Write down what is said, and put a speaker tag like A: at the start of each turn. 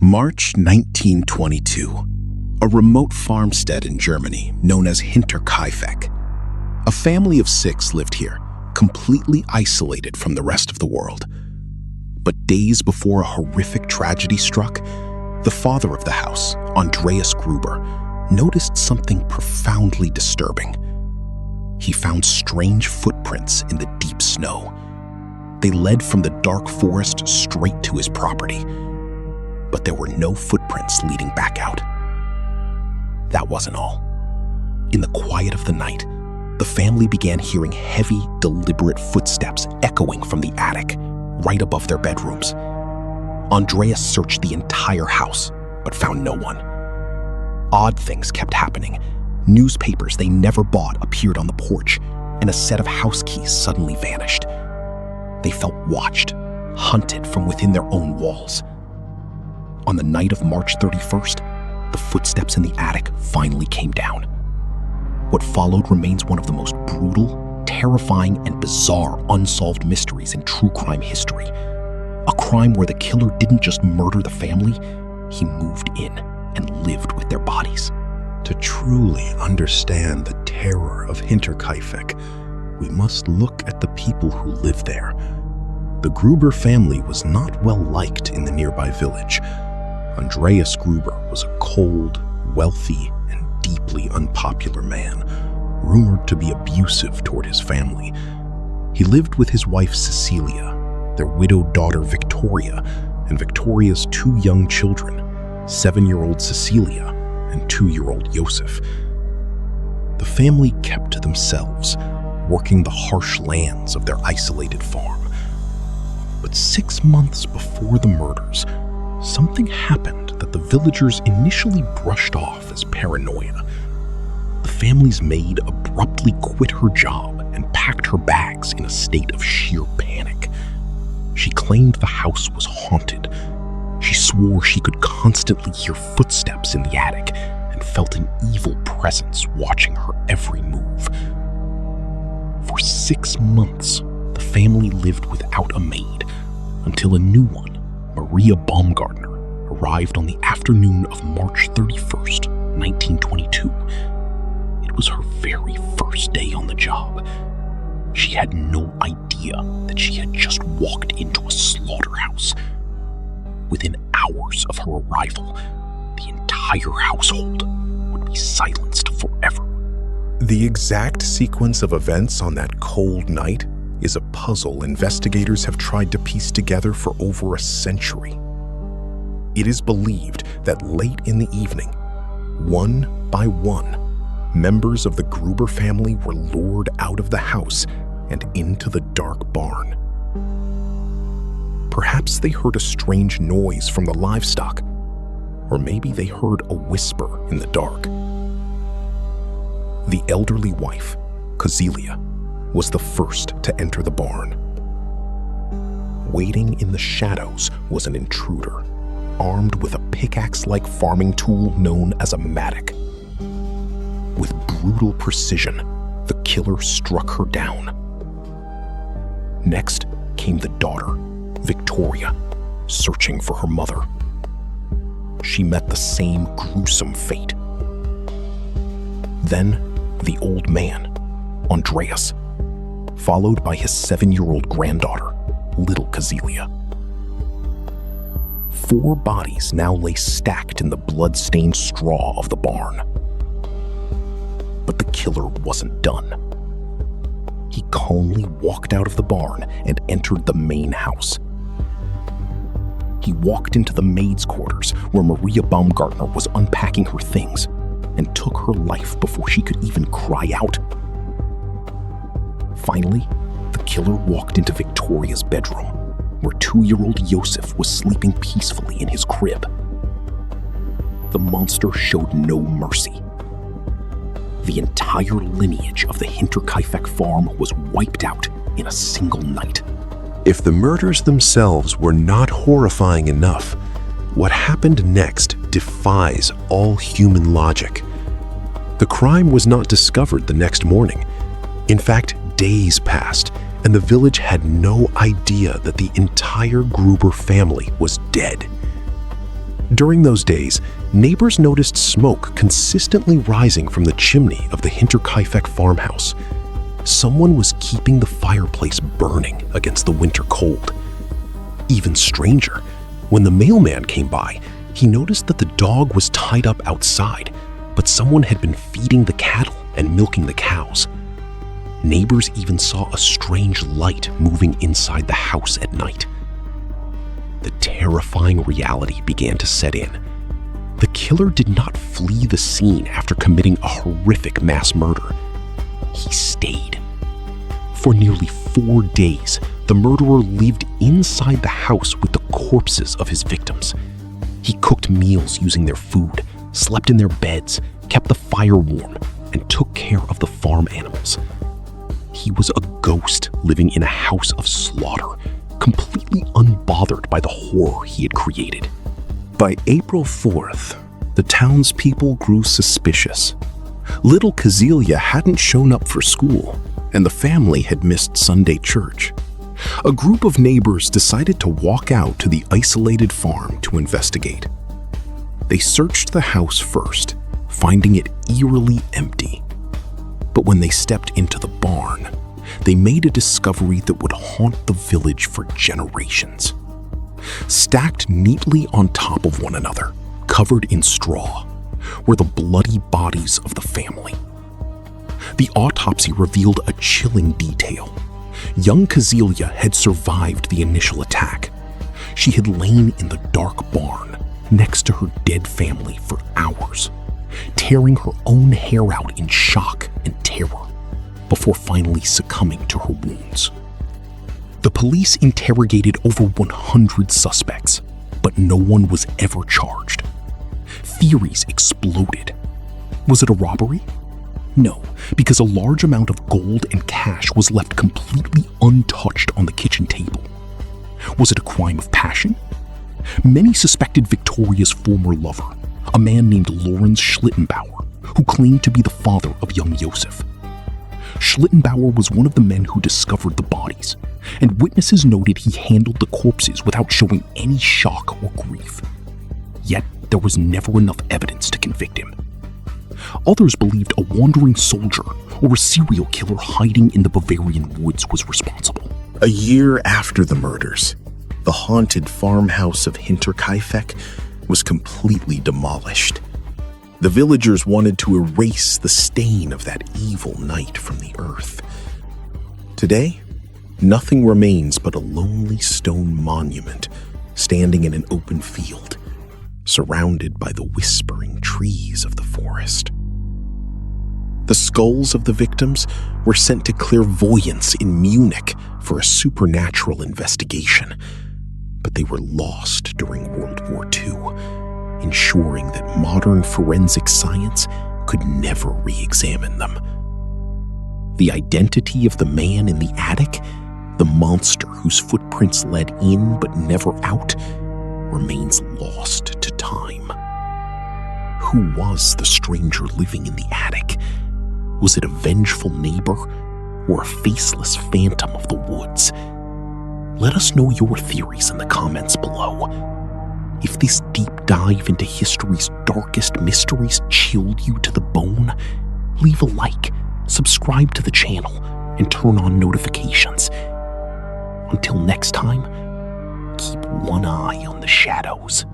A: March 1922. A remote farmstead in Germany known as Hinterkaifeck. A family of 6 lived here, completely isolated from the rest of the world. But days before a horrific tragedy struck, the father of the house, Andreas Gruber, noticed something profoundly disturbing. He found strange footprints in the deep snow. They led from the dark forest straight to his property, but there were no footprints leading back out. That wasn't all. In the quiet of the night, the family began hearing heavy, deliberate footsteps echoing from the attic, right above their bedrooms. Andreas searched the entire house, but found no one. Odd things kept happening. Newspapers they never bought appeared on the porch, and a set of house keys suddenly vanished. They felt watched, hunted from within their own walls. On the night of March 31st, the footsteps in the attic finally came down. What followed remains one of the most brutal, terrifying, and bizarre unsolved mysteries in true crime history. A crime where the killer didn't just murder the family, he moved in and lived with their bodies.
B: To truly understand the terror of Hinterkaifeck, we must look at the people who live there. The Gruber family was not well liked in the nearby village. Andreas Gruber was a cold, wealthy, and deeply unpopular man, rumored to be abusive toward his family. He lived with his wife Cecilia, their widowed daughter Victoria, and Victoria's 2 young children, 7-year-old Cecilia and 2-year-old Joseph. The family kept to themselves, working the harsh lands of their isolated farm. But 6 months before the murders, something happened that the villagers initially brushed off as paranoia. The family's maid abruptly quit her job and packed her bags in a state of sheer panic. She claimed the house was haunted. She swore she could constantly hear footsteps in the attic and felt an evil presence watching her every move. For 6 months, the family lived without a maid until a new one, Maria Baumgartner, arrived on the afternoon of March 31st, 1922. It was her very first day on the job. She had no idea that she had just walked into a slaughterhouse. Within hours of her arrival, the entire household would be silenced forever.
C: The exact sequence of events on that cold night is a puzzle investigators have tried to piece together for over a century. It is believed that late in the evening, one by one, members of the Gruber family were lured out of the house and into the dark barn. Perhaps they heard a strange noise from the livestock, or maybe they heard a whisper in the dark. The elderly wife, Cecilia, was the first to enter the barn. Waiting in the shadows was an intruder, armed with a pickaxe-like farming tool known as a mattock. With brutal precision, the killer struck her down. Next came the daughter, Victoria, searching for her mother. She met the same gruesome fate. Then, the old man, Andreas, followed by his 7-year-old granddaughter, little Cecilia. 4 bodies now lay stacked in the blood-stained straw of the barn. But the killer wasn't done. He calmly walked out of the barn and entered the main house. He walked into the maid's quarters where Maria Baumgartner was unpacking her things and took her life before she could even cry out. Finally, the killer walked into Victoria's bedroom, where 2-year-old Joseph was sleeping peacefully in his crib. The monster showed no mercy. The entire lineage of the Hinterkaifeck farm was wiped out in a single night.
B: If the murders themselves were not horrifying enough, what happened next defies all human logic. The crime was not discovered the next morning. In fact, days passed, and the village had no idea that the entire Gruber family was dead. During those days, neighbors noticed smoke consistently rising from the chimney of the Hinterkaifeck farmhouse. Someone was keeping the fireplace burning against the winter cold. Even stranger, when the mailman came by, he noticed that the dog was tied up outside, but someone had been feeding the cattle and milking the cows. Neighbors even saw a strange light moving inside the house at night. The terrifying reality began to set in. The killer did not flee the scene after committing a horrific mass murder. He stayed. For nearly 4 days, the murderer lived inside the house with the corpses of his victims. He cooked meals using their food, slept in their beds, kept the fire warm, and took care of the farm animals. He was a ghost living in a house of slaughter, completely unbothered by the horror he had created. By April 4th, the townspeople grew suspicious. Little Kazelia hadn't shown up for school, and the family had missed Sunday church. A group of neighbors decided to walk out to the isolated farm to investigate. They searched the house first, finding it eerily empty. But when they stepped into the barn, they made a discovery that would haunt the village for generations. Stacked neatly on top of one another, covered in straw, were the bloody bodies of the family. The autopsy revealed a chilling detail. Young Kazelia had survived the initial attack. She had lain in the dark barn next to her dead family for hours, tearing her own hair out in shock and terror before finally succumbing to her wounds. The police interrogated over 100 suspects, but no one was ever charged. Theories exploded. Was it a robbery? No, because a large amount of gold and cash was left completely untouched on the kitchen table. Was it a crime of passion? Many suspected Victoria's former lover, a man named Lawrence Schlittenbauer, who claimed to be the father of young Joseph. Schlittenbauer was one of the men who discovered the bodies, and witnesses noted he handled the corpses without showing any shock or grief. Yet there was never enough evidence to convict him. Others believed a wandering soldier or a serial killer hiding in the Bavarian woods was responsible.
A: A year after the murders, the haunted farmhouse of Hinterkaifeck was completely demolished. The villagers wanted to erase the stain of that evil night from the earth. Today, nothing remains but a lonely stone monument standing in an open field, surrounded by the whispering trees of the forest. The skulls of the victims were sent to clairvoyants in Munich for a supernatural investigation, but they were lost during World War II, ensuring that modern forensic science could never re-examine them. The identity of the man in the attic, the monster whose footprints led in but never out, remains lost to time. Who was the stranger living in the attic? Was it a vengeful neighbor or a faceless phantom of the woods? Let us know your theories in the comments below. If this deep dive into history's darkest mysteries chilled you to the bone, leave a like, subscribe to the channel, and turn on notifications. Until next time, keep one eye on the shadows.